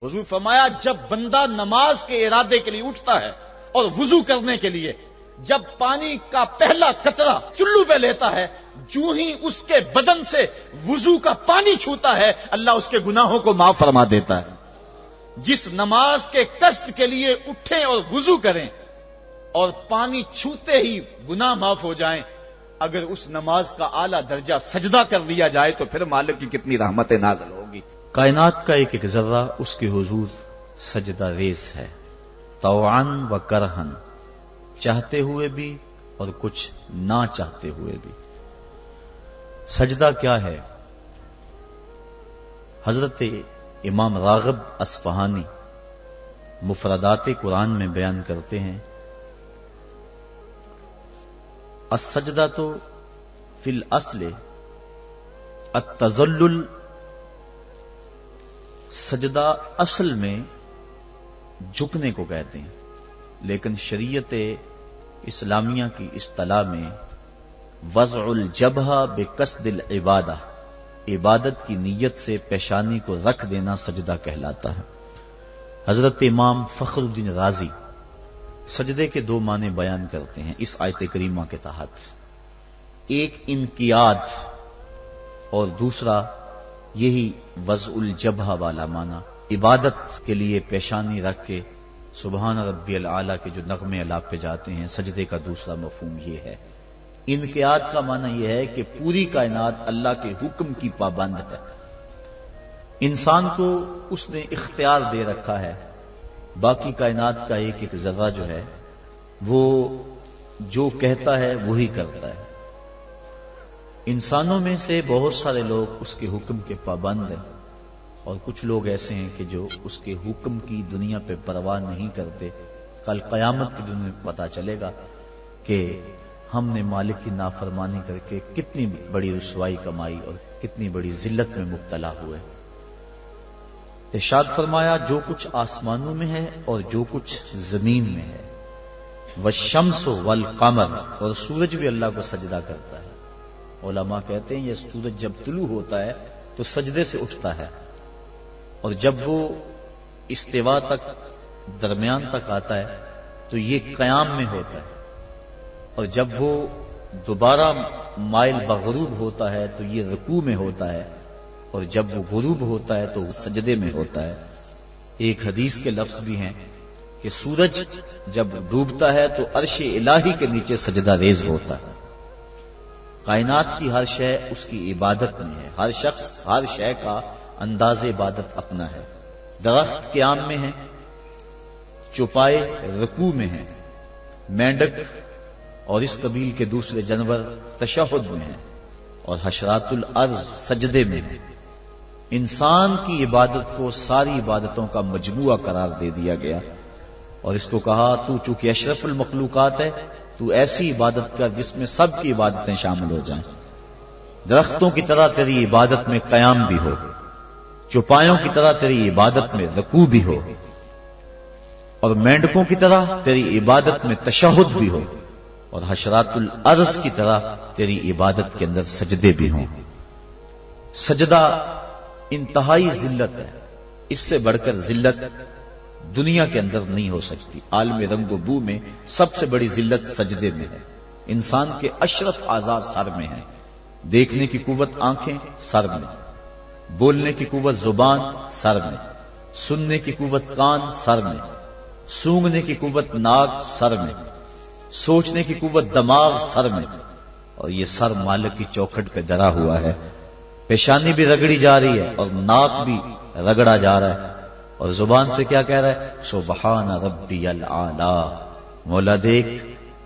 حضور فرمایا جب بندہ نماز کے ارادے کے لیے اٹھتا ہے اور وضو کرنے کے لیے جب پانی کا پہلا قطرہ چلو پہ لیتا ہے، جو ہی اس کے بدن سے وضو کا پانی چھوتا ہے اللہ اس کے گناہوں کو معاف فرما دیتا ہے۔ جس نماز کے قصد کے لیے اٹھیں اور وضو کریں اور پانی چھوتے ہی گناہ معاف ہو جائیں، اگر اس نماز کا اعلیٰ درجہ سجدہ کر لیا جائے تو پھر مالک کی کتنی رحمت نازل ہوگی۔ کائنات کا ایک ایک ذرہ اس کے حضور سجدہ ریز ہے، طوعاً و کرہن، چاہتے ہوئے بھی اور کچھ نہ چاہتے ہوئے بھی۔ سجدہ کیا ہے؟ حضرت امام راغب اصفہانی مفردات قرآن میں بیان کرتے ہیں، السجدہ تو فی الاصل التذلل، سجدہ اصل میں جھکنے کو کہتے ہیں، لیکن شریعت اسلامیہ کی اصطلاح میں وضع الجبہہ بقصد العبادہ، عبادت کی نیت سے پیشانی کو رکھ دینا سجدہ کہلاتا ہے۔ حضرت امام فخر الدین رازی سجدے کے دو معنی بیان کرتے ہیں اس آیت کریمہ کے تحت، ایک انقیاد اور دوسرا یہی وضع الجبہہ والا معنی، عبادت کے لیے پیشانی رکھ کے سبحان ربی الاعلیٰ کے جو نغمے اللہ پہ جاتے ہیں، سجدے کا دوسرا مفہوم یہ ہے۔ انقیاد کا معنی یہ ہے کہ پوری کائنات اللہ کے حکم کی پابند ہے، انسان کو اس نے اختیار دے رکھا ہے، باقی کائنات کا ایک ایک ذرہ جو ہے وہ جو کہتا ہے وہی کرتا ہے۔ انسانوں میں سے بہت سارے لوگ اس کے حکم کے پابند ہیں اور کچھ لوگ ایسے ہیں کہ جو اس کے حکم کی دنیا پہ پرواہ نہیں کرتے۔ کل قیامت کے دن میں پتا چلے گا کہ ہم نے مالک کی نافرمانی کر کے کتنی بڑی رسوائی کمائی اور کتنی بڑی ذلت میں مبتلا ہوئے۔ ارشاد فرمایا جو کچھ آسمانوں میں ہے اور جو کچھ زمین میں ہے، والشمس والقمر، اور سورج بھی اللہ کو سجدہ کرتا ہے۔ علماء کہتے ہیں یہ سورج جب طلوع ہوتا ہے تو سجدے سے اٹھتا ہے، اور جب وہ استوا تک درمیان تک آتا ہے تو یہ قیام میں ہوتا ہے، اور جب وہ دوبارہ مائل بغروب ہوتا ہے تو یہ رکوع میں ہوتا ہے، اور جب وہ غروب ہوتا ہے تو وہ سجدے میں ہوتا ہے۔ ایک حدیث کے لفظ بھی ہیں کہ سورج جب ڈوبتا ہے تو عرش الہی کے نیچے سجدہ ریز ہوتا ہے۔ کائنات کی ہر شے اس کی عبادت میں ہے، ہر شخص ہر شے کا انداز عبادت اپنا ہے۔ درخت قیام میں ہے، چوپائے رکوع میں ہیں، مینڈک اور اس قبیل کے دوسرے جانور تشہد میں ہیں، اور حشرات الارض سجدے میں ہیں۔ انسان کی عبادت کو ساری عبادتوں کا مجموعہ قرار دے دیا گیا اور اس کو کہا تو چونکہ اشرف المخلوقات ہے تو ایسی عبادت کر جس میں سب کی عبادتیں شامل ہو جائیں۔ درختوں کی طرح تیری عبادت میں قیام بھی ہو، چوپایوں کی طرح تیری عبادت میں رکوع بھی ہو، اور مینڈکوں کی طرح تیری عبادت میں تشہد بھی ہو، اور حشرات الارض کی طرح تیری عبادت کے اندر سجدے بھی ہوں۔ سجدہ انتہائی ذلت ہے، اس سے بڑھ کر ذلت دنیا کے اندر نہیں ہو سکتی۔ عالم رنگ و بو میں سب سے بڑی ذلت سجدے میں ہے۔ انسان کے اشرف اعضاء سر میں ہیں، دیکھنے کی قوت آنکھیں سر میں، بولنے کی قوت زبان سر میں، سننے کی قوت کان سر میں، سونگنے کی قوت ناک سر میں، سوچنے کی قوت دماغ سر میں، اور یہ سر مالک کی چوکھٹ پہ دھرا ہوا ہے۔ پیشانی بھی رگڑی جا رہی ہے اور ناک بھی رگڑا جا رہا ہے، اور زبان سے کیا کہہ رہا ہے؟ سبحان ربی الاعلی، مولا دیکھ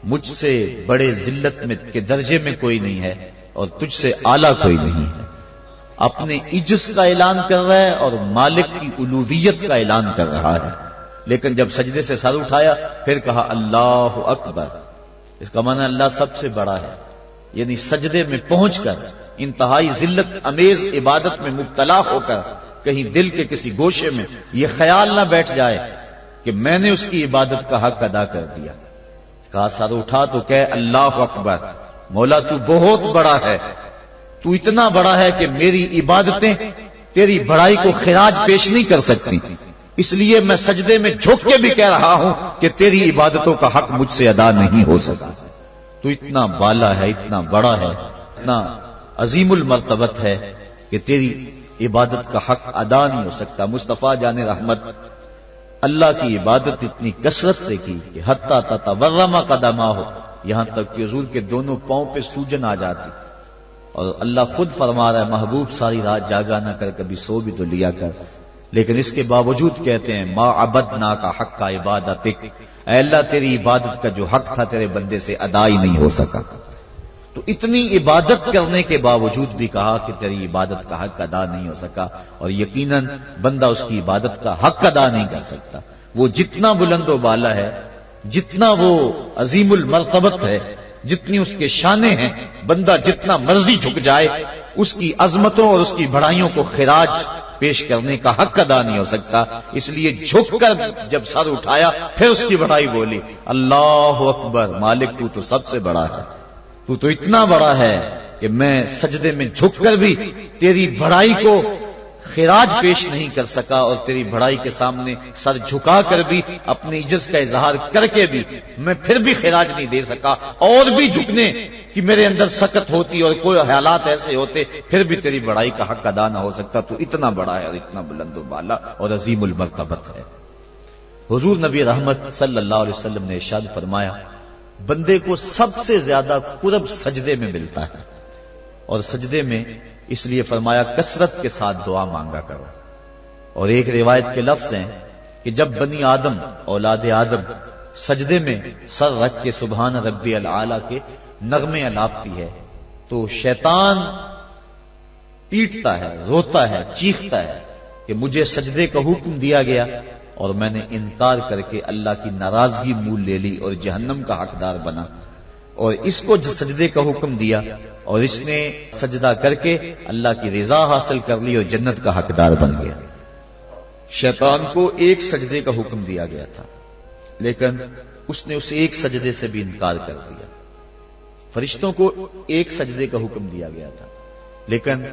مجھ سے بڑے ذلت میں کے درجے میں کوئی نہیں ہے اور تجھ سے اعلیٰ کوئی نہیں ہے۔ اپنے عجز کا اعلان کر رہا ہے اور مالک کی الوہیت کا اعلان کر رہا ہے، لیکن جب سجدے سے سر اٹھایا پھر کہا اللہ اکبر، اس کا معنی اللہ سب سے بڑا ہے۔ یعنی سجدے میں پہنچ کر انتہائی ذلت امیز عبادت میں مبتلا ہو کر کہیں دل کے کسی گوشے میں یہ خیال نہ بیٹھ جائے کہ میں نے اس کی عبادت کا حق ادا کر دیا۔ کہا سر اٹھا تو کہے اللہ اکبر، مولا تو بہت بڑا ہے، تو اتنا بڑا ہے کہ میری عبادتیں تیری بڑائی کو خراج پیش نہیں کر سکتی، اس لیے میں سجدے میں جھک کے بھی کہہ رہا ہوں کہ تیری عبادتوں کا حق مجھ سے ادا نہیں ہو سکا. تو اتنا بالا ہے، اتنا بڑا ہے، اتنا عظیم المرتبت ہے کہ تیری عبادت کا حق ادا نہیں ہو سکتا. مصطفیٰ جان رحمت اللہ کی عبادت اتنی کثرت سے کی کہ حتی تتورم قدماہ، یہاں تک کہ حضور کے دونوں پاؤں پہ سوجن آ جاتی. اور اللہ خود فرما رہا ہے محبوب ساری رات جاگا نہ کر، کبھی سو بھی تو لیا کر. لیکن اس کے باوجود کہتے ہیں ما عبدنا کا حق کا عبادتک، اے اللہ تیری عبادت کا جو حق تھا تیرے بندے سے ادا ہی نہیں ہو سکا. تو اتنی عبادت کرنے کے باوجود بھی کہا کہ تیری عبادت کا حق ادا نہیں ہو سکا. اور یقیناً بندہ اس کی عبادت کا حق ادا نہیں کر سکتا. وہ جتنا بلند و بالا ہے، جتنا وہ عظیم المرتبت ہے، جتنی اس کے شانے ہیں، بندہ جتنا مرضی جھک جائے اس کی عظمتوں اور اس کی بڑائیوں کو خراج پیش کرنے کا حق ادا نہیں ہو سکتا. اس لیے جھک کر جب سر اٹھایا پھر اس کی بڑائی بولی، اللہ اکبر، مالک تو سب سے بڑا ہے، تو اتنا بڑا ہے کہ میں سجدے میں جھک کر بھی تیری بڑائی کو خراج پیش نہیں کر سکا، اور تیری بڑائی کے سامنے سر جھکا کر بھی اپنی عجز کا اظہار کر کے بھی میں پھر بھی خراج نہیں دے سکا. اور بھی جھکنے کہ میرے اندر سکت ہوتی اور کوئی حالات ایسے ہوتے پھر بھی تیری بڑائی کا حق ادا نہ ہو سکتا. تو اتنا بڑا ہے اور اتنا بلند و بالا اور عظیم المرتبت ہے. حضور نبی رحمت صلی اللہ علیہ وسلم نے ارشاد فرمایا بندے کو سب سے زیادہ قرب سجدے میں ملتا ہے. اور سجدے میں اس لیے فرمایا کثرت کے ساتھ دعا مانگا کرو. اور ایک روایت کے لفظ ہیں کہ جب بنی آدم اولاد آدم سجدے میں سر رکھ کے سبحان ربی العالی کے نغمے الاپتی ہے تو شیطان پیٹتا ہے، روتا ہے، چیختا ہے کہ مجھے سجدے کا حکم دیا گیا اور میں نے انکار کر کے اللہ کی ناراضگی مول لے لی اور جہنم کا حقدار بنا. اور اس کو سجدے کا حکم دیا اور اس نے سجدہ کر کے اللہ کی رضا حاصل کر لی اور جنت کا حقدار بن گیا. شیطان کو ایک سجدے کا حکم دیا گیا تھا لیکن اس نے اسے ایک سجدے سے بھی انکار کر دیا. فرشتوں کو ایک سجدے کا حکم دیا گیا تھا لیکن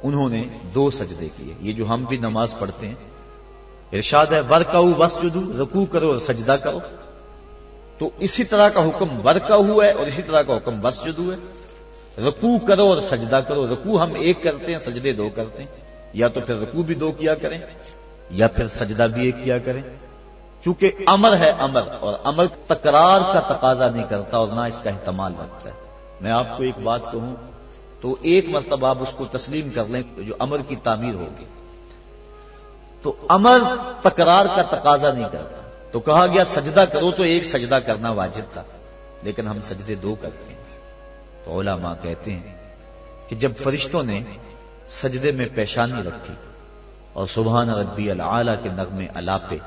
انہوں نے 2 سجدے کیے. یہ جو ہم بھی نماز پڑھتے ہیں ارشاد ہے ورکعوا واسجدوا، رکوع کرو اور سجدہ کرو. تو اسی طرح کا حکم ورکعوا ہے اور اسی طرح کا حکم واسجدوا ہے. رکوع کرو اور سجدہ کرو. رکوع ہم ایک کرتے ہیں، سجدے 2 کرتے ہیں. یا تو پھر رکوع بھی 2 کیا کریں یا پھر سجدہ بھی ایک کیا کریں. چونکہ امر ہے امر، اور امر تکرار کا تقاضا نہیں کرتا اور نہ اس کا احتمال رکھتا ہے. میں آپ کو ایک بات کہوں تو ایک مرتبہ آپ اس کو تسلیم کر لیں جو امر کی تعمیر ہوگی. تو امر تکرار کا تقاضا نہیں کرتا. تو کہا گیا سجدہ کرو تو ایک سجدہ کرنا واجب تھا لیکن ہم سجدے 2 کرتے ہیں. تو علماء کہتے ہیں کہ جب فرشتوں نے سجدے میں پیشانی رکھی اور سبحان ربی العالی کے نغمے الاپے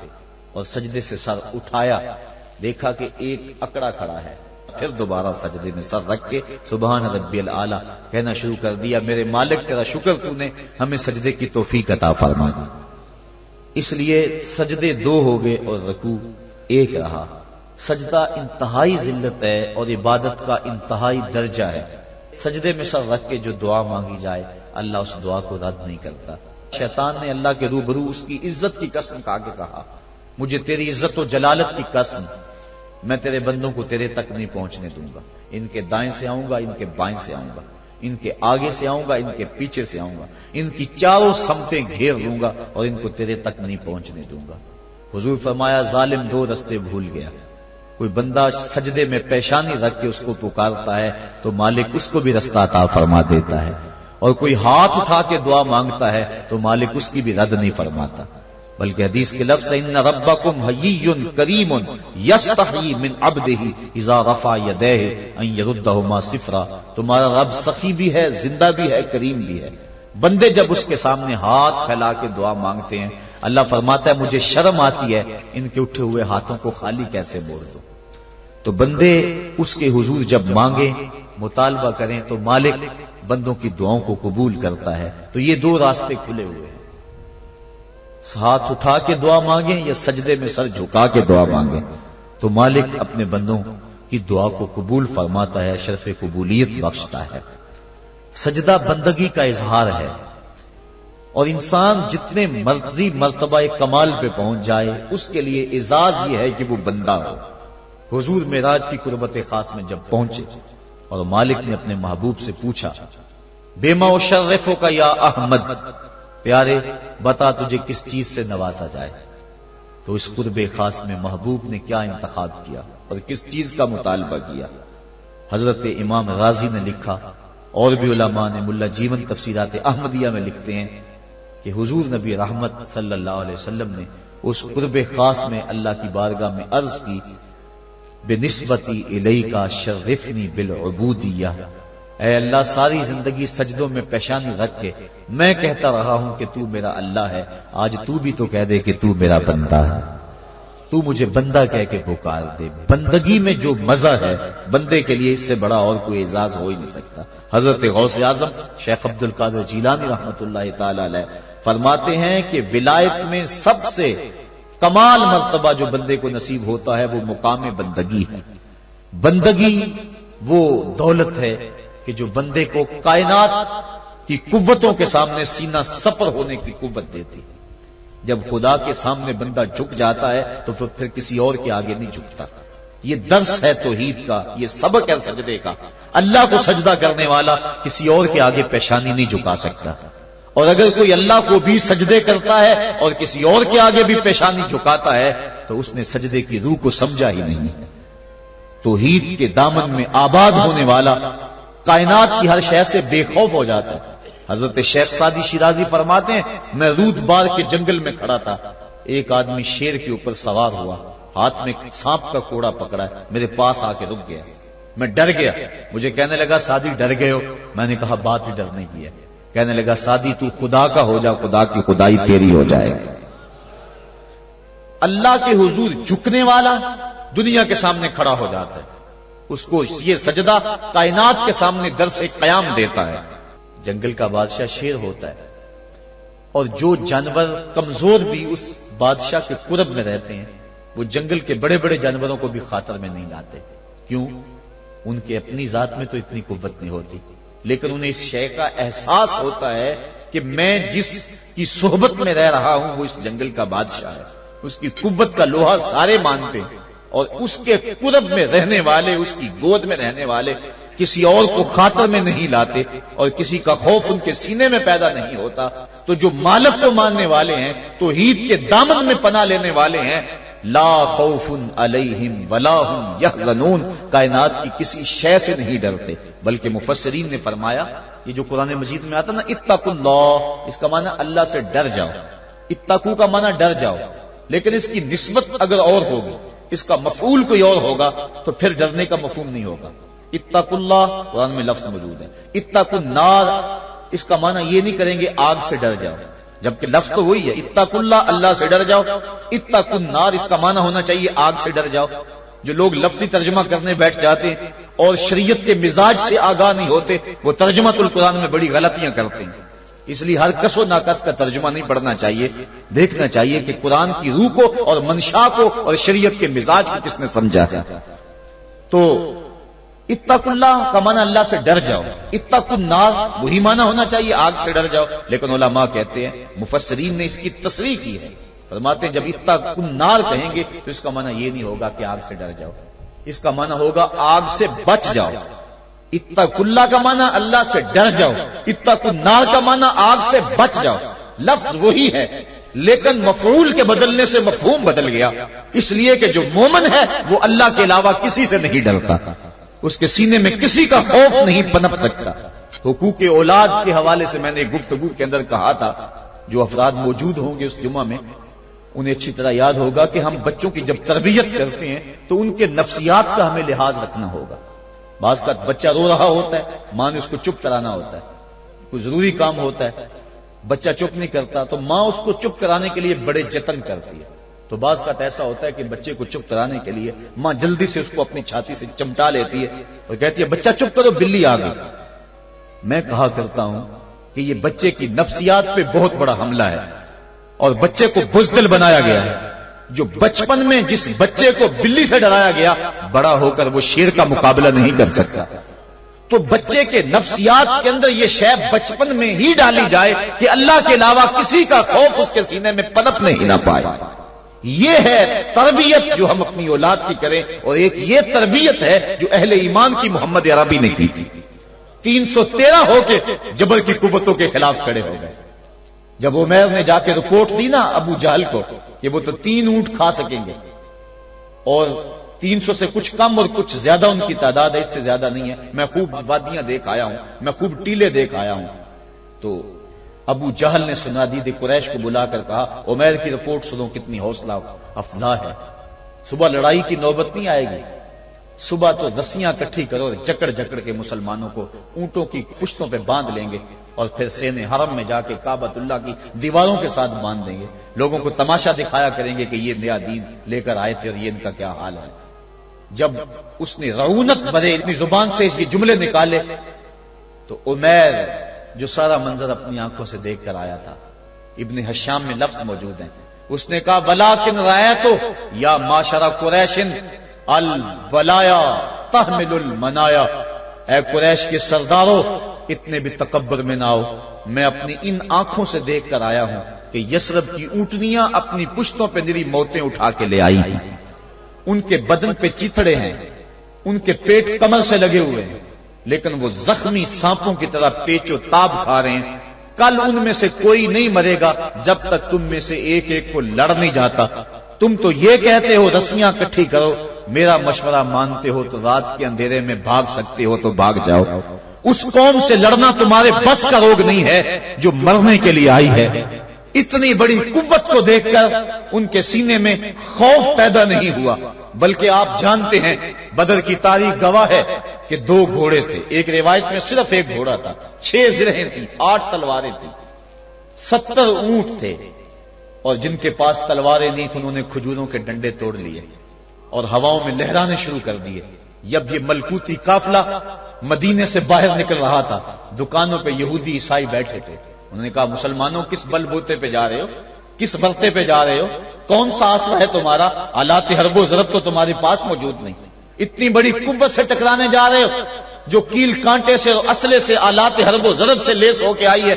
اور سجدے سے سر اٹھایا، دیکھا کہ ایک اکڑا کھڑا ہے. پھر دوبارہ سجدے میں سر رکھ کے سبحان ربی العالی کہنا شروع کر دیا، میرے مالک تیرا شکر تو نے ہمیں سجدے کی توفیق عطا فرما دی. اس لیے سجدے 2 ہو گئے اور رکوع 1 رہا. سجدہ انتہائی ذلت ہے اور عبادت کا انتہائی درجہ ہے. سجدے میں سر رکھ کے جو دعا مانگی جائے اللہ اس دعا کو رد نہیں کرتا. شیطان نے اللہ کے روبرو اس کی عزت کی قسم کھا کے کہا مجھے تیری عزت و جلالت کی قسم میں تیرے بندوں کو تیرے تک نہیں پہنچنے دوں گا. ان کے دائیں سے آؤں گا، ان کے بائیں سے آؤں گا، ان کے آگے سے آؤں گا، ان کے پیچھے سے آؤں گا، ان کی چاروں سمتیں گھیر لوں گا اور ان کو تیرے تک نہیں پہنچنے دوں گا. حضور فرمایا ظالم 2 رستے بھول گیا. کوئی بندہ سجدے میں پیشانی رکھ کے اس کو پکارتا ہے تو مالک اس کو بھی رستہ عطا فرما دیتا ہے، اور کوئی ہاتھ اٹھا کے دعا مانگتا ہے تو مالک اس کی بھی رد نہیں فرماتا. بلکہ حدیث کے لفظ ان ربکم حیی کریم یستحیی من عبدہ اذا رفع یدیہ ان یردہما صفرا. تمہارا رب سخی بھی ہے، زندہ بھی ہے، کریم بھی ہے. بندے جب اس کے سامنے ہاتھ پھیلا کے دعا مانگتے ہیں اللہ فرماتا ہے مجھے شرم آتی ہے ان کے اٹھے ہوئے ہاتھوں کو خالی کیسے موڑ دو. تو بندے اس کے حضور جب مانگیں مطالبہ کریں تو مالک بندوں کی دعاؤں کو قبول کرتا ہے. تو یہ 2 راستے کھلے ہوئے ہیں، ہاتھ اٹھا کے دعا مانگیں یا سجدے میں سر جھکا کے دعا مانگیں تو مالک اپنے بندوں کی دعا کو قبول فرماتا ہے، شرف قبولیت بخشتا ہے. سجدہ بندگی کا اظہار ہے اور انسان جتنے مرضی مرتبہ کمال پہ پہنچ جائے اس کے لیے اعزاز یہ ہے کہ وہ بندہ ہو۔ حضور معراج کی قربت خاص میں جب پہنچے اور مالک نے اپنے محبوب سے پوچھا بیما اشرفو کا یا احمد، پیارے بتا تجھے کس چیز سے نوازا جائے؟ تو اس قرب خاص میں محبوب نے کیا انتخاب کیا اور کس چیز کا مطالبہ کیا؟ حضرت امام رازی نے لکھا، اور بھی علماء نے، ملا جیون تفسیرات احمدیہ میں لکھتے ہیں کہ حضور نبی رحمت صلی اللہ علیہ وسلم نے اس قرب خاص میں اللہ کی بارگاہ میں عرض کی، بنسبتی الیکا شرفنی بالعبودیہ، اے اللہ ساری زندگی سجدوں میں پیشانی رکھ کے میں کہتا رہا ہوں کہ تو میرا اللہ ہے، آج تو بھی تو کہہ دے کہ تو میرا بندہ ہے، تو مجھے بندہ کہہ کے پکار دے۔ بندگی میں جو مزہ ہے بندے کے لیے، اس سے بڑا اور کوئی اعزاز ہو ہی نہیں سکتا۔ حضرت غوث اعظم شیخ عبد القادر جیلانی رحمۃ اللہ تعالی علیہ فرماتے ہیں کہ ولایت میں سب سے کمال مرتبہ جو بندے کو نصیب ہوتا ہے وہ مقام بندگی ہے۔ بندگی وہ دولت ہے کہ جو بندے کو کائنات کی قوتوں کے سامنے سینہ سپر ہونے کی قوت دیتی۔ جب خدا کے سامنے بندہ جھک جاتا ہے تو پھر کسی اور کے آگے نہیں جھکتا۔ یہ درس ہے توحید کا، یہ سبق ہے سجدے کا۔ اللہ کو سجدہ کرنے والا کسی اور کے آگے پیشانی نہیں جھکا سکتا، اور اگر کوئی اللہ کو بھی سجدے کرتا ہے اور کسی اور کے آگے بھی پیشانی جھکاتا ہے تو اس نے سجدے کی روح کو سمجھا ہی نہیں۔ توحید کے دامن میں آباد ہونے والا کائنات کی ہر شے سے بے خوف ہو جاتا ہے۔ حضرت شیخ سعدی شیرازی فرماتے ہیں، میں رود بار کے جنگل میں کھڑا تھا، ایک آدمی شیر کے اوپر سوار ہوا، ہاتھ میں سانپ کا کوڑا پکڑا ہے، میرے پاس آ کے رک گیا، میں ڈر گیا، مجھے کہنے لگا سعدی ڈر گئے ہو؟ میں نے کہا بات ہی ڈرنے کی ہے۔ کہنے لگا سعدی تو خدا کا ہو جا، خدا کی خدائی تیری ہو جائے۔ اللہ کے حضور جھکنے والا دنیا کے سامنے کھڑا ہو جاتا ہے، اس کو یہ سجدہ کائنات کے سامنے درس قیام دیتا ہے۔ جنگل کا بادشاہ شیر ہوتا ہے، اور جو جانور کمزور بھی اس بادشاہ کے قرب میں رہتے ہیں وہ جنگل کے بڑے بڑے جانوروں کو بھی خاطر میں نہیں لاتے۔ کیوں؟ ان کے اپنی ذات میں تو اتنی قوت نہیں ہوتی، لیکن انہیں اس شے کا احساس ہوتا ہے کہ میں جس کی صحبت میں رہ رہا ہوں وہ اس جنگل کا بادشاہ ہے، اس کی قوت کا لوہا سارے مانتے ہیں، اور اس کے قرب میں رہنے والے، اس کی گود میں رہنے والے کسی اور کو خاطر میں نہیں لاتے، اور کسی کا خوف ان کے سینے میں پیدا نہیں ہوتا۔ تو جو مالک کو ماننے والے ہیں، توحید کے دامن میں پناہ لینے والے ہیں، لا خوف علیہم ولا هم یحزنون، کائنات کی کسی شے سے نہیں ڈرتے۔ بلکہ مفسرین نے فرمایا، یہ جو قرآن مجید میں آتا نا اتقوا اللہ، اس کا معنی اللہ سے ڈر جاؤ، اتقوا کا معنی ڈر جاؤ، لیکن اس کی نسبت اگر اور ہوگی، اس کا مفعول کوئی اور ہوگا تو پھر ڈرنے کا مفہوم نہیں ہوگا۔ اتقوا اللہ قرآن میں لفظ موجود ہے، اتقوا النار اس کا معنی یہ نہیں کریں گے آگ سے ڈر جاؤ، جبکہ لفظ تو وہی ہے، اتقوا اللہ اللہ سے ڈر جاؤ، اتقوا النار اس کا معنی ہونا چاہیے آگ سے ڈر جاؤ۔ جو لوگ لفظی ترجمہ کرنے بیٹھ جاتے ہیں اور شریعت کے مزاج سے آگاہ نہیں ہوتے، وہ ترجمۃ القرآن میں بڑی غلطیاں کرتے ہیں۔ اس لیے ہر کس و ناکس کا ترجمہ نہیں پڑھنا چاہیے، دیکھنا چاہیے کہ قرآن کی روح کو اور منشا کو اور شریعت کے مزاج کو کس نے سمجھا ہے۔ تو اتقوا اللہ کا معنی اللہ سے ڈر جاؤ، اتقوا النار وہی معنی ہونا چاہیے آگ سے ڈر جاؤ، لیکن علماء کہتے ہیں، مفسرین نے اس کی تصریح کی ہے، فرماتے ہیں جب اتقوا النار کہیں گے تو اس کا معنی یہ نہیں ہوگا کہ آگ سے ڈر جاؤ، اس کا معنی ہوگا آگ سے بچ جاؤ۔ اتقوا اللہ کا معنی اللہ سے ڈر جاؤ، اتقوا النار کا معنی آگ سے بچ جاؤ۔ لفظ وہی ہے لیکن مفعول کے بدلنے سے مفہوم بدل گیا، اس لیے کہ جو مومن ہے وہ اللہ کے علاوہ کسی سے نہیں ڈرتا، اس کے سینے میں کسی کا خوف نہیں پنپ سکتا۔ حقوق اولاد کے حوالے سے میں نے ایک گفتگو کے اندر کہا تھا، جو افراد موجود ہوں گے اس جمعہ میں انہیں اچھی طرح یاد ہوگا کہ ہم بچوں کی جب تربیت کرتے ہیں تو ان کے نفسیات کا ہمیں لحاظ رکھنا ہوگا۔ بعض کا بچہ رو رہا ہوتا ہے، ماں نے اس کو چپ کرانا ہوتا ہے، کوئی ضروری کام ہوتا ہے، بچہ چپ نہیں کرتا تو ماں اس کو چپ کرانے کے لیے بڑے جتن کرتی ہے۔ تو بعض کا ایسا ہوتا ہے کہ بچے کو چپ کرانے کے لیے ماں جلدی سے اس کو اپنی چھاتی سے چمٹا لیتی ہے اور کہتی ہے بچہ چپ کرو بلی آ گئی۔ میں کہا کرتا ہوں کہ یہ بچے کی نفسیات پہ بہت بڑا حملہ ہے اور بچے کو بزدل بنایا گیا ہے۔ جو بچپن میں جس بچے کو بلی سے ڈرایا گیا، بڑا ہو کر وہ شیر کا مقابلہ نہیں کر سکتا۔ تو بچے کے نفسیات کے اندر یہ شے بچپن میں ہی ڈالی جائے کہ اللہ کے علاوہ کسی کا خوف اس کے سینے میں پنپنے ہی نہ پائے. یہ ہے تربیت جو ہم اپنی اولاد کی کریں. اور ایک یہ تربیت ہے جو اہل ایمان کی محمد عربی نے کی تھی. 313 ہو کے جبر کی قوتوں کے خلاف کھڑے ہو گئے. جب عمیر نے جا کے رپورٹ دی نا ابو جہل کو کہ وہ تو 3 اونٹ کھا سکیں گے اور 300 سے کچھ کم اور کچھ زیادہ ان کی تعداد ہے، اس سے زیادہ نہیں ہے، میں خوب وادیاں دیکھ آیا ہوں، میں خوب ٹیلے دیکھ آیا ہوں. تو ابو جہل نے سنادید قریش کو بلا کر کہا عمیر کی رپورٹ سنو کتنی حوصلہ افزا ہے. صبح لڑائی کی نوبت نہیں آئے گی، صبح تو رسیاں اکٹھی کرو اور جکڑ جکڑ کے مسلمانوں کو اونٹوں کی پشتوں پہ باندھ لیں گے اور پھر سین حرم میں جا کے کعبۃ اللہ کی دیواروں کے ساتھ باندھ دیں گے. لوگوں کو تماشا دکھایا کریں گے کہ یہ نیا دین لے کر آئے تھے اور یہ ان کا کیا حال ہے. جب اس نے رعونت بھرے اپنی زبان سے یہ جملے نکالے تو عمیر جو سارا منظر اپنی آنکھوں سے دیکھ کر آیا تھا، ابن حشام میں لفظ موجود ہیں، اس نے کہا ولیکن رأیت یا معشر قریش البلایا تحمل المنایا. اے قریش کے سرداروں اتنے بھی تکبر میں نہ آؤ، میں اپنی ان آنکھوں سے دیکھ کر آیا ہوں کہ یثرب کی اونٹنیاں اپنی پشتوں پہ نری موتیں اٹھا کے لے آئی ہیں. ان کے بدن پہ چیتڑے ہیں، ان کے پیٹ کمر سے لگے ہوئے ہیں، لیکن وہ زخمی سانپوں کی طرح پیچ و تاب کھا رہے ہیں. کل ان میں سے کوئی نہیں مرے گا جب تک تم میں سے ایک ایک کو لڑ نہیں جاتا. تم تو یہ کہتے ہو رسیاں اکٹھی کرو، میرا مشورہ مانتے ہو تو رات کے اندھیرے میں بھاگ سکتے ہو تو بھاگ جاؤ. اس قوم سے لڑنا تمہارے بس کا روگ نہیں ہے جو مرنے کے لیے آئی ہے. اتنی بڑی قوت کو دیکھ کر ان کے سینے میں خوف پیدا نہیں ہوا، بلکہ آپ جانتے ہیں بدر کی تاریخ گواہ ہے کہ 2 گھوڑے تھے. ایک روایت میں صرف 1 گھوڑا تھا، 6 زرہیں تھیں، 8 تلواریں تھیں، 70 اونٹ تھے. اور جن کے پاس تلواریں نہیں تھیں انہوں نے کھجوروں کے ڈنڈے توڑ لیے اور ہواؤں میں لہرانے شروع کر دیے. جب یہ ملکوتی قافلہ مدینے سے باہر نکل رہا تھا، دکانوں پہ یہودی عیسائی بیٹھے تھے. انہوں نے کہا مسلمانوں کس بل بوتے پہ جا رہے ہو، کس برتے پہ جا رہے ہو، کون سا آسرا ہے تمہارا، آلات حرب و ضرب تو تمہارے پاس موجود نہیں. اتنی بڑی قوت سے ٹکرانے جا رہے ہو جو کیل کانٹے سے اور اسلحے سے آلات حرب و ضرب سے لیس ہو کے آئی ہے.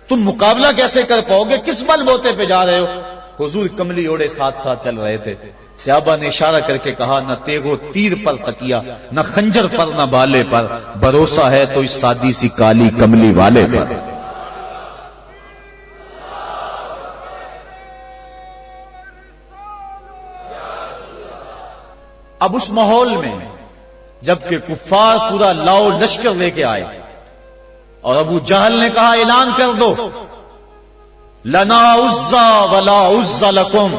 تم مقابلہ کیسے کر پاؤ گے، کس بل بوتے پہ جا رہے ہو. حضور کملی اوڑے ساتھ ساتھ چل رہے تھے. صحابہ نے اشارہ کر کے کہا نہ تیغو تیر پر تکیا، نہ خنجر پر، نہ بالے پر، بھروسہ ہے تو اس سادی سی کالی کملی والے پر. اب اس ماحول میں جبکہ کفار پورا لاؤ لشکر لے کے آئے اور ابو جہل نے کہا اعلان کر دو لنا عزا ولا عزا لکم،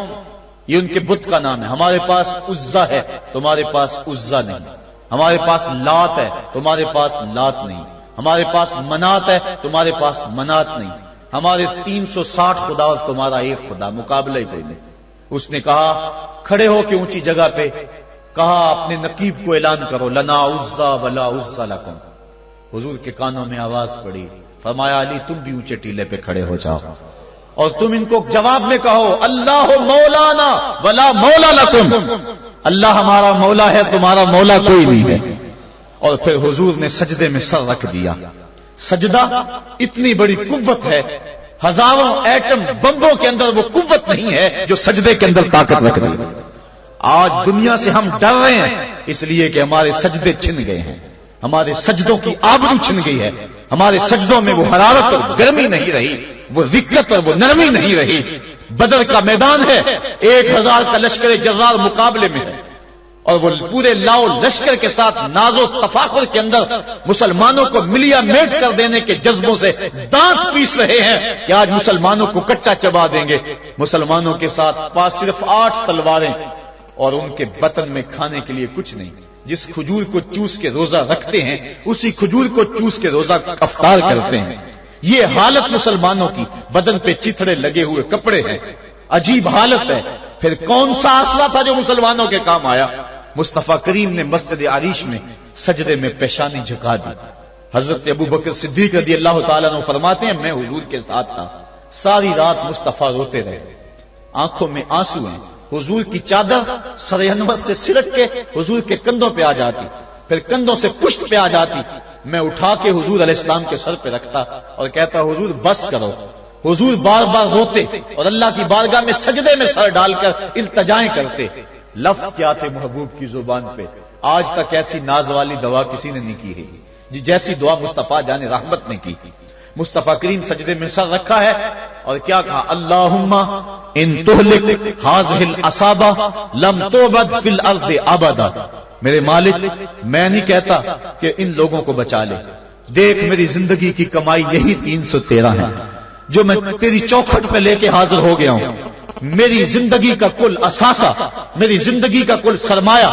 یہ ان کے بت کا نام ہے. ہمارے پاس عزا ہے تمہارے پاس عزا نہیں، ہمارے پاس لات ہے تمہارے پاس لات نہیں، ہمارے پاس منات ہے تمہارے پاس منات نہیں، ہمارے 360 خدا اور تمہارا ایک خدا، مقابلہ ہی کوئی نہیں. اس نے کہا کھڑے ہو کے اونچی جگہ پہ کہا اپنے نقیب کو اعلان کرو لنا عزا ولا عزا لکم. حضور کے کانوں میں آواز پڑی، فرمایا علی تم بھی اونچے ٹیلے پہ کھڑے ہو جاؤ اور تم ان کو جواب میں کہو اللہ مولانا ولا مولا لکم، اللہ ہمارا مولا ہے تمہارا مولا کوئی نہیں ہے. اور پھر حضور نے سجدے میں سر رکھ دیا. سجدہ اتنی بڑی قوت ہے، ہزاروں ایٹم بمبوں کے اندر وہ قوت نہیں ہے جو سجدے کے اندر طاقت رکھ دی. آج دنیا سے ہم ڈر رہے ہیں اس لیے کہ ہمارے سجدے چھن گئے ہیں، ہمارے سجدوں کی آبرو چھن گئی ہے، ہمارے سجدوں میں وہ حرارت اور گرمی نہیں رہی، وہ رقت اور وہ نرمی نہیں رہی. بدر کا میدان ہے، 1000 کا لشکر جرار مقابلے میں ہے اور وہ پورے لاؤ لشکر کے ساتھ ناز و تفاخر کے اندر مسلمانوں کو ملیا میٹ کر دینے کے جذبوں سے دانت پیس رہے ہیں کہ آج مسلمانوں کو کچا چبا دیں گے. مسلمانوں کے ساتھ پاس صرف 8 تلواریں اور ان کے بطن میں کھانے کے لیے کچھ نہیں. جس کھجور کو چوس کے روزہ رکھتے ہیں اسی کھجور کو چوس کے روزہ افطار کرتے ہیں. یہ حالت مسلمانوں کی، بدن پہ چتھڑے لگے ہوئے کپڑے ہیں، عجیب حالت ہے. پھر کون سا آسرا تھا جو مسلمانوں کے کام آیا؟ مصطفیٰ کریم نے مسجد عریش میں سجدے میں پیشانی جھکا دی. حضرت ابو بکر صدیق رضی اللہ تعالیٰ عنہ فرماتے ہیں میں حضور کے ساتھ تھا، ساری رات مصطفیٰ روتے رہے، آنکھوں میں آنسو ہیں. حضور کی چادر سر انور سے سرک کے حضور کے کندھوں پہ آ جاتی. پھر کندھوں سے پشت پہ آ جاتی، میں اٹھا کے حضور علیہ السلام کے سر پہ رکھتا اور کہتا حضور بس کرو۔ حضور بار بار روتے اور اللہ کی بارگاہ میں سجدے میں سر ڈال کر التجائیں کرتے۔ لفظ کیا تھے محبوب کی زبان پہ، آج تک ایسی ناز والی دعا کسی نے نہیں کی ہے جی جیسی دعا مصطفیٰ جان رحمت نے کی تھی۔ مصطفیٰ کریم سجدے میں سر رکھا ہے اور کیا کہا، اللہم ان تہلک ہذہ العصابہ لم تعبد فی الارض ابدا۔ میرے مالک میں نہیں کہتا کہ ان لوگوں کو بچا لے، دیکھ میری زندگی کی کمائی یہی 313 ہے جو میں تیری چوکھٹ پہ لے کے حاضر ہو گیا ہوں۔ میری زندگی کا کل اثاثہ، میری زندگی کا کل سرمایہ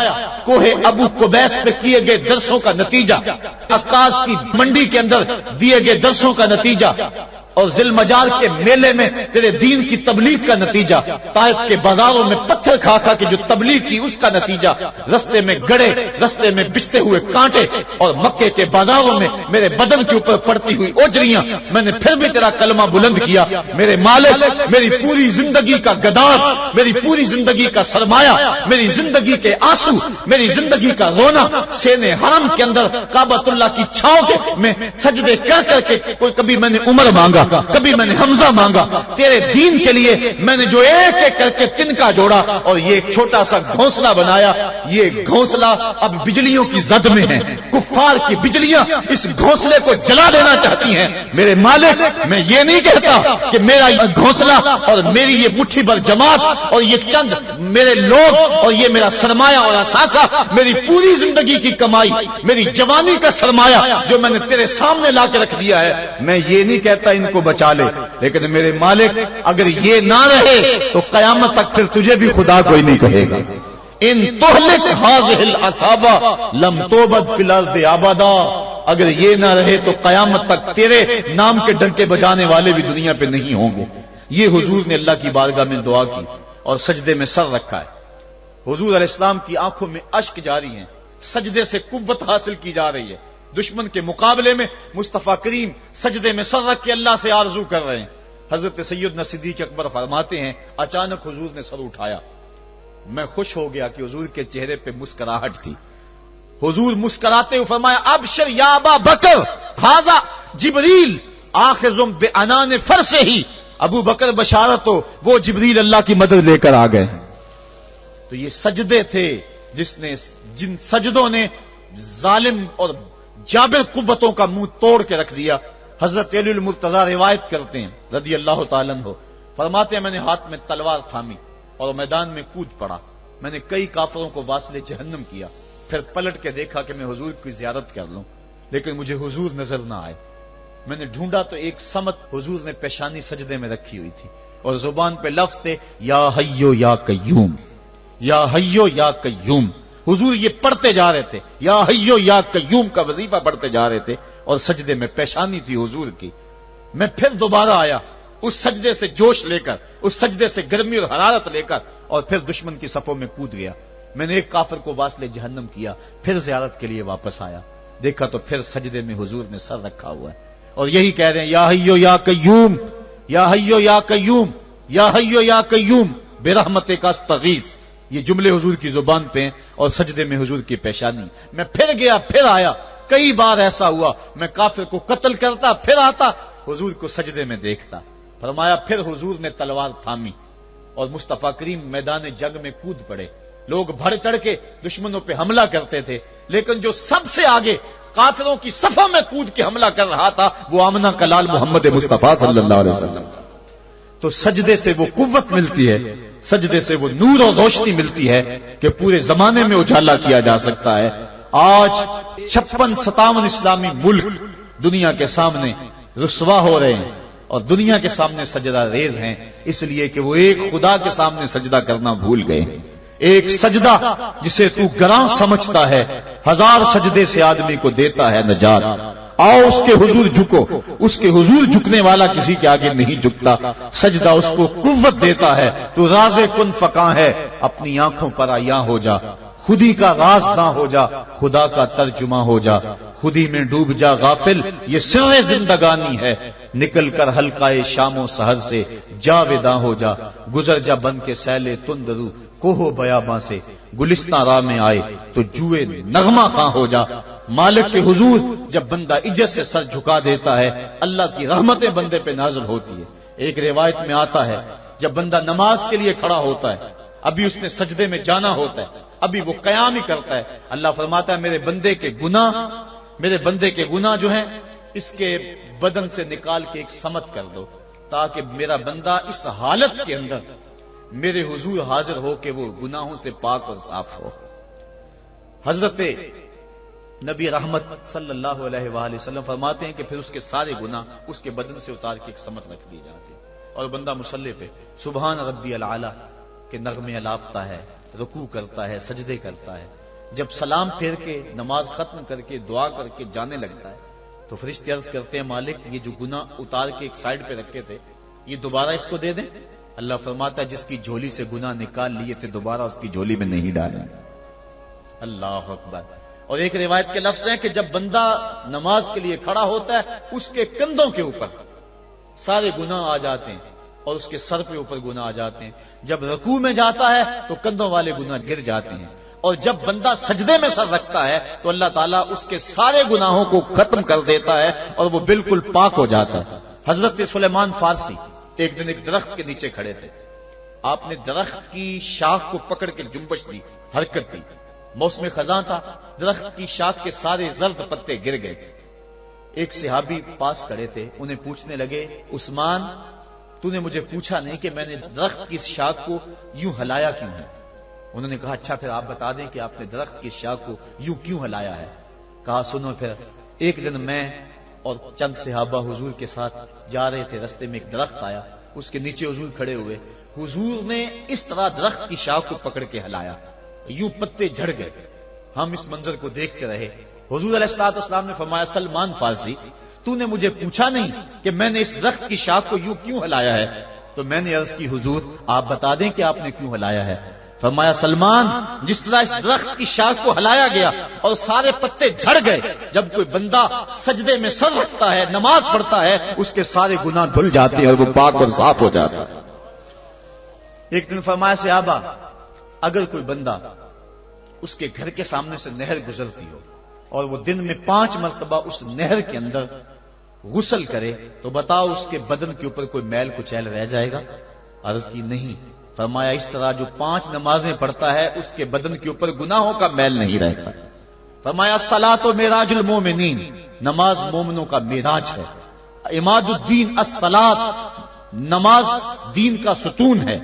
کوہ ابو قبیس پہ کیے گئے درسوں کا نتیجہ، عکاظ کی منڈی کے اندر دیے گئے درسوں کا نتیجہ، اور ذی المجال کے میلے میں تیرے دین کی تبلیغ کا نتیجہ، طائف کے بازاروں میں پتھر کھا کھا کے جو تبلیغ کی اس کا نتیجہ، رستے میں گڑے، رستے میں بچھتے ہوئے کانٹے، اور مکے کے بازاروں میں میرے بدن کے اوپر پڑتی ہوئی اوجریاں، میں نے پھر بھی تیرا کلمہ بلند کیا۔ میرے مالک میری پوری زندگی کا گداز، میری پوری زندگی کا سرمایہ، میری زندگی کے آنسو، میری زندگی کا رونا سینے حرم کے اندر کعبۃ اللہ کی چھاؤں کے میں سجدے کر کر کے، کوئی کبھی میں نے عمر مانگا، کبھی میں نے حمزہ مانگا، تیرے دین کے لیے میں نے جو ایک ایک کر کے تنکا جوڑا اور یہ ایک چھوٹا سا گھونسلہ بنایا۔ یہ گھونسلہ اب بجلیوں کی زد میں ہے، کفار کی بجلیاں اس گھونسلے کو جلا دینا چاہتی ہیں۔ میرے مالک میں یہ نہیں کہتا کہ میرا یہ گھونسلہ اور میری یہ مٹھی بھر جماعت اور یہ چند میرے لوگ اور یہ میرا سرمایہ اور اثاثہ، میری پوری زندگی کی کمائی، میری جوانی کا سرمایہ جو میں نے تیرے سامنے لا کے رکھ دیا ہے، میں یہ نہیں کہتا ان کو بچا لے، لیکن میرے مالک اگر یہ نہ رہے تو قیامت تک پھر تجھے بھی خدا کوئی نہیں کہے گا۔ ان تہلک ہذہ العصابہ لم تعبد فی الارض ابدا، اگر یہ نہ رہے تو قیامت تک تیرے نام کے ڈنکے بجانے والے بھی دنیا پہ نہیں ہوں گے۔ یہ حضور نے اللہ کی بارگاہ میں دعا کی اور سجدے میں سر رکھا ہے۔ حضور علیہ السلام کی آنکھوں میں اشک جاری ہیں، سجدے سے قوت حاصل کی جا رہی ہے۔ دشمن کے مقابلے میں مصطفیٰ کریم سجدے میں سر رکھ کے اللہ سے آرزو کر رہے ہیں۔ حضرت سیدنا صدیق اکبر فرماتے ہیں اچانک حضور نے سر اٹھایا، میں خوش ہو گیا کہ حضور کے چہرے پہ مسکراہٹ تھی۔ حضور مسکراتے ہوئے فرمایا ابشر یا ابا بکر ھذا جبریل آخذ بعنان فرسہ، ابو بکر بشارت ہو، وہ جبریل اللہ کی مدد لے کر آ گئے۔ تو یہ سجدے تھے جن سجدوں نے ظالم اور جابر قوتوں کا منہ توڑ کے رکھ دیا۔ حضرت علی المرتضی روایت کرتے ہیں رضی اللہ تعالیٰ عنہ، فرماتے ہیں میں نے ہاتھ میں تلوار تھامی اور میدان میں کود پڑا، میں نے کئی کافروں کو واصل جہنم کیا، پھر پلٹ کے دیکھا کہ میں حضور کی زیارت کر لوں، لیکن مجھے حضور نظر نہ آئے۔ میں نے ڈھونڈا تو ایک سمت حضور نے پیشانی سجدے میں رکھی ہوئی تھی اور زبان پہ لفظ تھے یا حیو یا قیوم، یا حیو یا قیوم۔ حضور یہ پڑھتے جا رہے تھے، یا حیو یا قیوم کا وظیفہ پڑھتے جا رہے تھے اور سجدے میں پیشانی تھی حضور کی۔ میں پھر دوبارہ آیا اس سجدے سے جوش لے کر، اس سجدے سے گرمی اور حرارت لے کر، اور پھر دشمن کی صفوں میں کود گیا۔ میں نے ایک کافر کو واصل جہنم کیا، پھر زیارت کے لیے واپس آیا، دیکھا تو پھر سجدے میں حضور نے سر رکھا ہوا ہے اور یہی کہہ رہے ہیں یا حیو یا قیوم، یا حیو یا قیوم، یا حیو یا قیوم برحمتک استغیث۔ یہ جملے حضور کی زبان پہ ہیں اور سجدے میں حضور کی پیشانی۔ میں پھر گیا، پھر آیا، کئی بار ایسا ہوا میں کافر کو قتل کرتا، پھر آتا حضور کو سجدے میں دیکھتا۔ فرمایا پھر حضور نے تلوار تھامی اور مصطفیٰ کریم میدان جنگ میں کود پڑے۔ لوگ بڑھ چڑھ کے دشمنوں پہ حملہ کرتے تھے، لیکن جو سب سے آگے کافروں کی صفوں میں کود کے حملہ کر رہا تھا وہ آمنہ کا لال محمد مصطفیٰ صلی اللہ علیہ وسلم۔ تو سجدے سے وہ قوت ملتی ہے، سجدے سے وہ نور اور روشنی ملتی ہے کہ پورے زمانے میں اجالا کیا جا سکتا ہے۔ آج 56-57 اسلامی ملک دنیا کے سامنے رسوا ہو رہے ہیں اور دنیا کے سامنے سجدہ ریز ہیں، اس لیے کہ وہ ایک خدا کے سامنے سجدہ کرنا بھول گئے ہیں۔ ایک سجدہ جسے تو گراں سمجھتا ہے 1000 سجدے سے آدمی کو دیتا ہے نجات۔ آؤ اس کے حضور جھکو، اس کے حضور جھکنے والا کسی کے آگے نہیں جھکتا۔ سجدہ اس کو قوت دیتا ہے، تو راز کن فکاں ہے، اپنی آنکھوں پر عیاں ہو جا، خودی کا راز نہ ہو جا، خدا کا ترجمہ ہو جا، خودی میں ڈوب جا غافل، یہ سر زندگانی ہے، نکل کر حلقائے شام و سحر سے جا ودا ہو جا، گزر جا بن کے سیلے تندرو کوہ بیاباں سے، گلستان راہ میں آئے تو جوئے نغمہ خواں ہو جا۔ مالک کے حضور جب بندہ عزت سے سر جھکا دیتا ہے، اللہ کی رحمتیں بندے پہ نازل ہوتی ہے۔ ایک روایت میں آتا ہے جب بندہ نماز کے لیے کھڑا ہوتا ہے، ابھی اس نے سجدے میں جانا ہوتا ہے، ابھی وہ قیام ہی کرتا ہے، اللہ فرماتا ہے میرے بندے کے گناہ جو ہیں اس کے بدن سے نکال کے ایک سمت کر دو، تاکہ میرا بندہ اس حالت کے اندر میرے حضور حاضر ہو کہ وہ گناہوں سے پاک اور صاف ہو۔ حضرت نبی رحمت صلی اللہ علیہ وآلہ وسلم فرماتے ہیں کہ پھر اس کے سارے گناہ اس کے بدن سے اتار کے ایک سمت رکھ دی جاتے ہیں، اور بندہ مصلی پہ سبحان ربی العالی کے نغمے الاپتا ہے، رکوع کرتا ہے، سجدے کرتا ہے۔ جب سلام پھیر کے نماز ختم کر کے دعا کر کے جانے لگتا ہے تو فرشتے عرض کرتے ہیں مالک یہ جو گناہ اتار کے ایک سائڈ پہ رکھے تھے یہ دوبارہ اس کو دے دیں؟ اللہ فرماتا ہے جس کی جھولی سے گناہ نکال لیے تھے دوبارہ اس کی جھولی میں نہیں ڈالیں۔ اللہ اکبر۔ اور ایک روایت کے لفظ ہیں کہ جب بندہ نماز کے لیے کھڑا ہوتا ہے اس کے کندھوں کے اوپر سارے گناہ آ جاتے ہیں اور اس کے سر پہ اوپر گناہ آ جاتے ہیں، جب رکوع میں جاتا ہے تو کندھوں والے گناہ گر جاتے ہیں، اور جب بندہ سجدے میں سر رکھتا ہے تو اللہ تعالیٰ اس کے سارے گناہوں کو ختم کر دیتا ہے اور وہ بالکل پاک ہو جاتا ہے۔ حضرت سلیمان فارسی ایک دن ایک درخت کے نیچے کھڑے تھے، آپ نے درخت کی شاخ کو پکڑ کے جنبش دی، حرکت دی، موسم خزاں تھا، درخت کی شاخ کے سارے زرد پتے گر گئے۔ ایک صحابی پاس کھڑے تھے، انہیں پوچھنے لگے عثمان تو نے مجھے پوچھا نہیں کہ میں نے درخت کی شاخ کو یوں ہلایا کیوں ہے؟ انہوں نے کہا اچھا پھر آپ بتا دیں کہ آپ نے درخت کی شاخ کو یوں کیوں ہلایا ہے؟ کہا سنو پھر ایک دن میں اور چند صحابہ حضور کے ساتھ جا رہے تھے، رستے میں ایک درخت آیا، اس کے نیچے حضور کھڑے ہوئے، حضور نے اس طرح درخت کی شاخ کو پکڑ کے ہلایا، یوں پتے جھڑ گئے، ہم اس منظر کو دیکھتے رہے۔ حضور علیہ الصلوۃ والسلام نے فرمایا سلمان فارسی تو نے مجھے پوچھا نہیں کہ میں نے اس درخت کی شاخ کو یوں کیوں ہلایا ہے؟ تو میں نے عرض کی حضور آپ بتا دیں کہ آپ نے کیوں ہلایا ہے؟ فرمایا سلمان جس طرح اس درخت کی شاخ کو ہلایا گیا اور سارے پتے جھڑ گئے، جب کوئی بندہ سجدے میں سر رکھتا ہے نماز پڑھتا ہے اس کے سارے گناہ دھل جاتے ہیں اور وہ پاک اور صاف ہو جاتا ہے۔ ایک دن فرمایا صحابہ اگر کوئی بندہ اس کے گھر کے سامنے سے نہر گزرتی ہو اور وہ دن میں 5 مرتبہ اس نہر کے اندر غسل کرے تو بتاؤ اس کے بدن کے اوپر کوئی میل کچیل رہ جائے گا؟ عرض کی نہیں۔ فرمایا اس طرح جو 5 نمازیں پڑھتا ہے اس کے بدن کے اوپر گناہوں کا میل نہیں رہتا۔ فرمایا الصلاۃ معراج المومنین، نماز مومنوں کا معراج ہے۔ عماد الدین الصلاۃ، نماز دین کا ستون ہے۔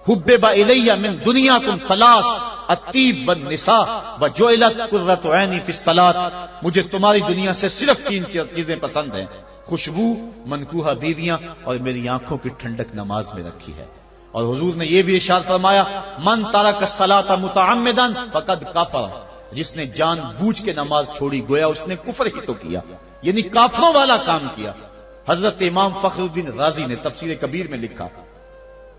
حبب الی من دنیاکم ثلاث الطیب والنساء وجعلت قرۃ عینی فی الصلاۃ، مجھے تمہاری دنیا سے صرف 3 چیزیں پسند ہیں، خوشبو، منکوحہ بیویاں، اور میری آنکھوں کی ٹھنڈک نماز میں رکھی ہے۔ اور حضور نے یہ بھی ارشاد فرمایا من ترک الصلاۃ متعمدا فقد کفر، جس نے جان بوجھ کے نماز چھوڑی گویا اس نے کفر ہی تو کیا، یعنی کافروں والا کام کیا۔ حضرت امام فخر الدین رازی نے تفسیر کبیر میں لکھا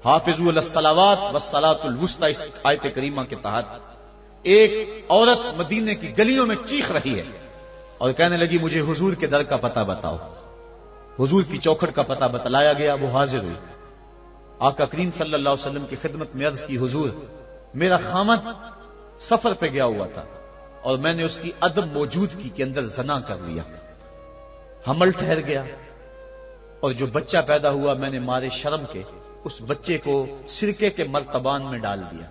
حافظوا علی الصلوات والصلاۃ الوسطی، اس آیت کریمہ کے تحت ایک عورت مدینے کی گلیوں میں چیخ رہی ہے اور کہنے لگی مجھے حضور کے در کا پتہ بتاؤ۔ حضور کی چوکھٹ کا پتہ بتلایا گیا، وہ حاضر ہوئی، آقا کریم صلی اللہ علیہ وسلم کی خدمت میں عرض کی حضور میرا خامد سفر پہ گیا ہوا تھا اور میں نے اس کی عدم موجودگی کے اندر زنا کر لیا، حمل ٹھہر گیا اور جو بچہ پیدا ہوا میں نے مارے شرم کے اس بچے کو سرکے کے مرتبان میں ڈال دیا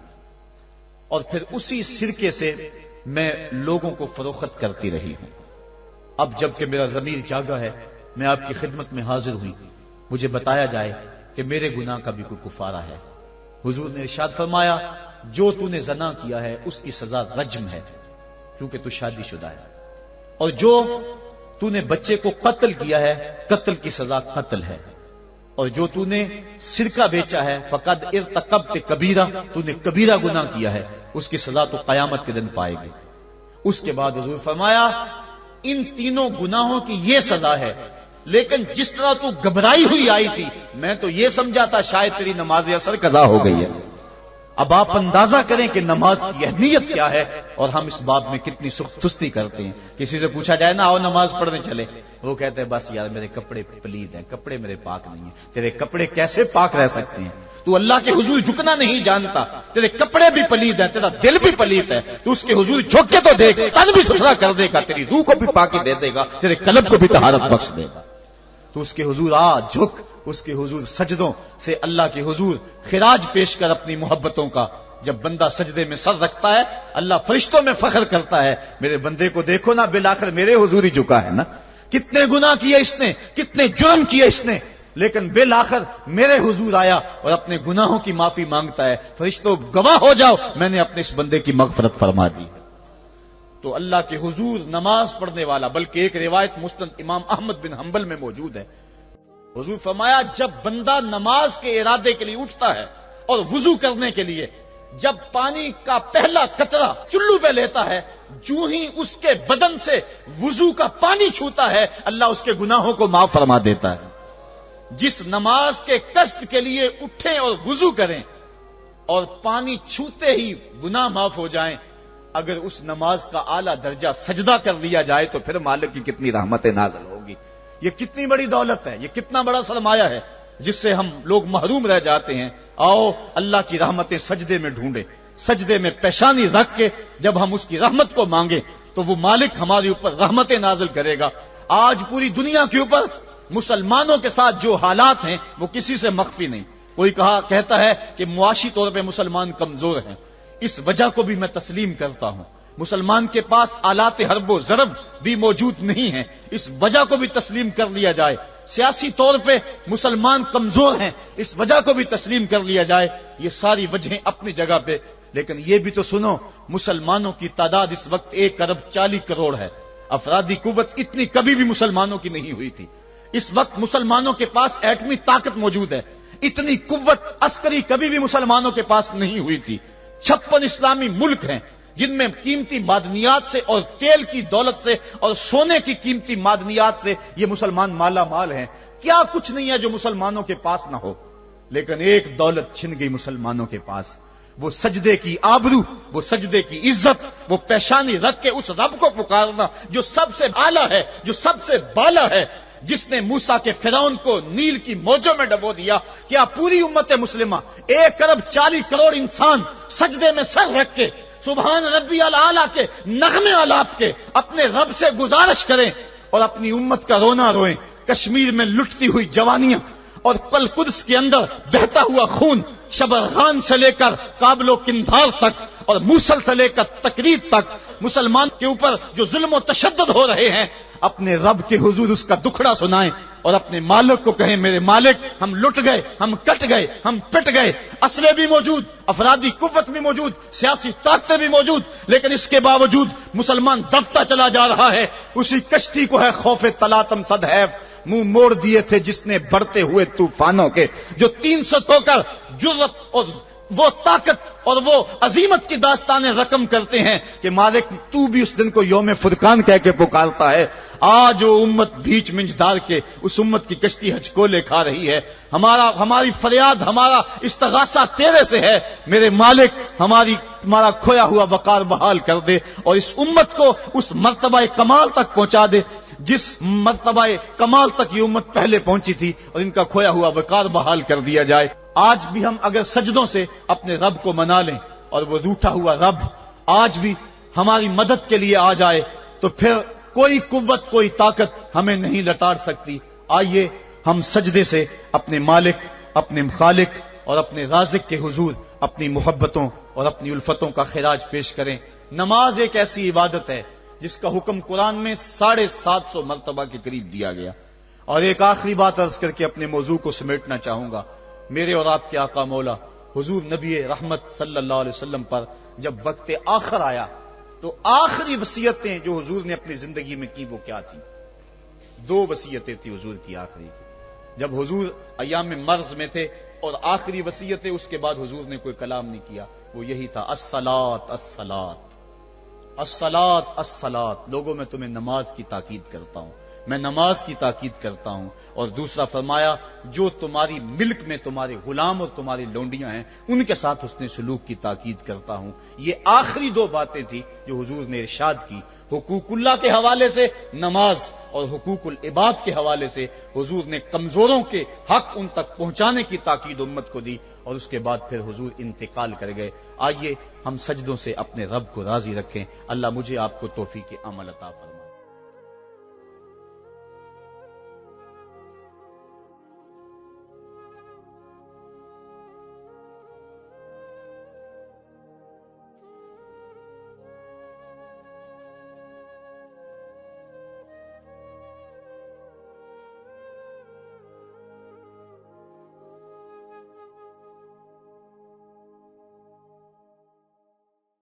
اور پھر اسی سرکے سے میں لوگوں کو فروخت کرتی رہی ہوں۔ اب جب کہ میرا ضمیر جاگا ہے میں آپ کی خدمت میں حاضر ہوئی، مجھے بتایا جائے کہ میرے گناہ کا بھی کوئی کفارہ ہے۔ حضور نے ارشاد فرمایا جو تو نے زنا کیا ہے اس کی سزا رجم ہے چونکہ تو شادی شدہ ہے، اور جو تو نے بچے کو قتل کیا ہے قتل کی سزا قتل ہے، اور جو تو نے سرکہ بیچا ہے فقد ارتکبت کبیرہ، تو نے کبیرہ گناہ کیا ہے، اس کی سزا تو قیامت کے دن پائے گی۔ اس کے بعد حضور فرمایا ان تینوں گناہوں کی یہ سزا ہے، لیکن جس طرح تو گھبرائی ہوئی آئی تھی میں تو یہ سمجھا تھا شاید تیری نماز اثر قضا ہو گئی ہے، اب آپ اندازہ کریں کہ نماز کی اہمیت کیا ہے اور ہم اس باب میں کتنی سستی کرتے ہیں. کسی سے پوچھا جائے نا آؤ نماز پڑھنے چلے، وہ کہتے ہیں بس یار میرے کپڑے پلید ہیں، کپڑے میرے پاک نہیں ہیں. تیرے کپڑے کیسے پاک رہ سکتے ہیں؟ تو اللہ کے حضور جھکنا نہیں جانتا، تیرے کپڑے بھی پلید ہیں، تیرا دل بھی پلید ہے، تو اس کے حضور جھک کے تو دیکھ، تن بھی ستھرا کر دے گا، تیری روح کو بھی پاکی دے دے گا، تیرے قلب کو بھی طہارت بخش دے گا. تو اس کے حضور جھک، اس کے حضور سجدوں سے اللہ کے حضور خراج پیش کر اپنی محبتوں کا. جب بندہ سجدے میں سر رکھتا ہے اللہ فرشتوں میں فخر کرتا ہے، میرے بندے کو دیکھو نا، بالآخر میرے حضور ہی جھکا ہے نا. کتنے گناہ کیے اس نے، کتنے جرم کیے اس نے، لیکن بالآخر میرے حضور آیا اور اپنے گناہوں کی معافی مانگتا ہے. فرشتوں گواہ ہو جاؤ میں نے اپنے اس بندے کی مغفرت فرما دی. تو اللہ کے حضور نماز پڑھنے والا، بلکہ ایک روایت مسند امام احمد بن حنبل میں موجود ہے، حضور فرمایا جب بندہ نماز کے ارادے کے لیے اٹھتا ہے اور وضو کرنے کے لیے جب پانی کا پہلا قطرہ چلو پہ لیتا ہے، جو ہی اس کے بدن سے وضو کا پانی چھوتا ہے اللہ اس کے گناہوں کو معاف فرما دیتا ہے. جس نماز کے قصد کے لیے اٹھیں اور وضو کریں اور پانی چھوتے ہی گناہ معاف ہو جائیں، اگر اس نماز کا اعلیٰ درجہ سجدہ کر لیا جائے تو پھر مالک کی کتنی رحمتیں نازل ہوگی. یہ کتنی بڑی دولت ہے، یہ کتنا بڑا سرمایہ ہے جس سے ہم لوگ محروم رہ جاتے ہیں. آؤ اللہ کی رحمتیں سجدے میں ڈھونڈیں، سجدے میں پیشانی رکھ کے جب ہم اس کی رحمت کو مانگیں تو وہ مالک ہمارے اوپر رحمتیں نازل کرے گا. آج پوری دنیا کے اوپر مسلمانوں کے ساتھ جو حالات ہیں وہ کسی سے مخفی نہیں. کوئی کہتا ہے کہ معاشی طور پہ مسلمان کمزور ہیں، اس وجہ کو بھی میں تسلیم کرتا ہوں. مسلمان کے پاس آلات حرب و ضرب بھی موجود نہیں ہیں، اس وجہ کو بھی تسلیم کر لیا جائے. سیاسی طور پہ مسلمان کمزور ہیں، اس وجہ کو بھی تسلیم کر لیا جائے. یہ ساری وجہیں اپنی جگہ پہ، لیکن یہ بھی تو سنو مسلمانوں کی تعداد اس وقت 1,40,00,000,000 ہے. افرادی قوت اتنی کبھی بھی مسلمانوں کی نہیں ہوئی تھی. اس وقت مسلمانوں کے پاس ایٹمی طاقت موجود ہے، اتنی قوت عسکری کبھی بھی مسلمانوں کے پاس نہیں ہوئی تھی. 56 اسلامی ملک ہیں جن میں قیمتی معدنیات سے اور تیل کی دولت سے اور سونے کی قیمتی معدنیات سے یہ مسلمان مالا مال ہیں. کیا کچھ نہیں ہے جو مسلمانوں کے پاس نہ ہو، لیکن ایک دولت چھن گئی مسلمانوں کے پاس، وہ سجدے کی آبرو، وہ سجدے کی عزت، وہ پیشانی رکھ کے اس رب کو پکارنا جو سب سے اعلیٰ ہے، جو سب سے بالا ہے، جس نے موسیٰ کے فرعون کو نیل کی موجوں میں ڈبو دیا. کیا پوری امت مسلمہ 1,40,00,000,000 انسان سجدے میں سر رکھ کے سبحان ربی الاعلیٰ کے نغمے آلاپ کے اپنے رب سے گزارش کریں اور اپنی امت کا رونا روئیں؟ کشمیر میں لٹتی ہوئی جوانیاں اور کل قدس کے اندر بہتا ہوا خون، شبرغان سے لے کر کابل و قندھار تک اور موصل سے لے کر تکریت تک مسلمان کے اوپر جو ظلم و تشدد ہو رہے ہیں، اپنے رب کے حضور اس کا دکھڑا سنائیں اور اپنے مالک کو کہیں میرے مالک ہم لٹ گئے، ہم کٹ گئے، ہم پٹ گئے. اسلحے بھی موجود، افرادی قوت بھی موجود، سیاسی طاقتیں بھی موجود، لیکن اس کے باوجود مسلمان دبتا چلا جا رہا ہے. اسی کشتی کو ہے خوف تلاتم صدحیف منہ موڑ دیے تھے جس نے بڑھتے ہوئے طوفانوں کے، جو 300 ہو کر جرت اور وہ طاقت اور وہ عظیمت کی داستانیں رقم کرتے ہیں کہ مالک تو بھی اس دن کو یوم فرقان کہہ کے پکارتا ہے. آج وہ امت بیچ منجدار کے اس امت کی کشتی ہچکولے کھا رہی ہے. ہماری فریاد، ہمارا استغاثہ تیرے سے ہے میرے مالک، ہمارا کھویا ہوا وقار بحال کر دے اور اس امت کو اس مرتبہ کمال تک پہنچا دے جس مرتبہ کمال تک یہ امت پہلے پہنچی تھی، اور ان کا کھویا ہوا وقار بحال کر دیا جائے. آج بھی ہم اگر سجدوں سے اپنے رب کو منا لیں اور وہ روٹھا ہوا رب آج بھی ہماری مدد کے لیے آ جائے تو پھر کوئی قوت، کوئی طاقت ہمیں نہیں لٹاڑ سکتی. آئیے ہم سجدے سے اپنے مالک، اپنے خالق اور اپنے رازق کے حضور اپنی محبتوں اور اپنی الفتوں کا خراج پیش کریں. نماز ایک ایسی عبادت ہے جس کا حکم قرآن میں 750 مرتبہ کے قریب دیا گیا. اور ایک آخری بات عرض کر کے اپنے موضوع کو سمیٹنا چاہوں گا. میرے اور آپ کے آقا مولا حضور نبی رحمت صلی اللہ علیہ وسلم پر جب وقت آخر آیا تو آخری وصیتیں جو حضور نے اپنی زندگی میں کی وہ کیا تھی؟ 2 وصیتیں تھی حضور کی آخری کی. جب حضور ایام مرض میں تھے اور آخری وصیتیں، اس کے بعد حضور نے کوئی کلام نہیں کیا، وہ یہی تھا الصلاۃ الصلاۃ الصلاۃ الصلاۃ. لوگوں میں تمہیں نماز کی تاکید کرتا ہوں. میں نماز کی تاکید کرتا ہوں، اور دوسرا فرمایا جو تمہاری ملک میں تمہارے غلام اور تمہاری لونڈیاں ہیں ان کے ساتھ حسن سلوک کی تاکید کرتا ہوں۔ یہ آخری دو باتیں تھی جو حضور نے ارشاد کی، حقوق اللہ کے حوالے سے نماز اور حقوق العباد کے حوالے سے حضور نے کمزوروں کے حق ان تک پہنچانے کی تاکید امت کو دی، اور اس کے بعد پھر حضور انتقال کر گئے۔ آئیے ہم سجدوں سے اپنے رب کو راضی رکھیں۔ اللہ مجھے آپ کو توفیق عمل عطا فرمائے۔